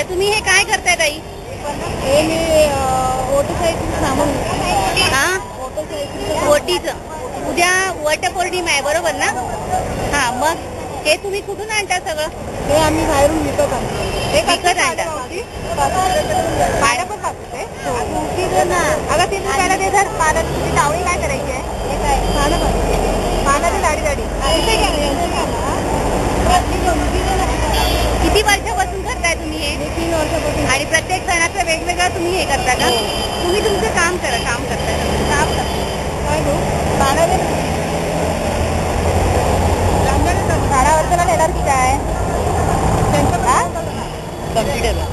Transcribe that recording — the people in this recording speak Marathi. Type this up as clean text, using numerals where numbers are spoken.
तुम्ही हे काय करताय ताई? हे मी मोटरसायकल सामान ओटीचं उद्या वटपौर्णिमा आहे बरोबर ना? हा, मग हे तुम्ही कुठून आणता सगळं? हे आम्ही बाहेरून विकत आणतो. हे विकत आणता? भाडं पण लागतं ते. अगं 3 रुपयाला दे धर. पानाची टावळी काय करायची आहे? हे काय पानाची जाडी जाडी. किती वर्षापासून करताय तुम्ही हे? 3 वर्षापासून. आणि प्रत्येक सणाचं वेगवेगळं तुम्ही हे करता का? तुम्ही तुमचं काम करताय काम काय गो? पाना दे. झाडावरचं नेणार की काय? कम्प्युटर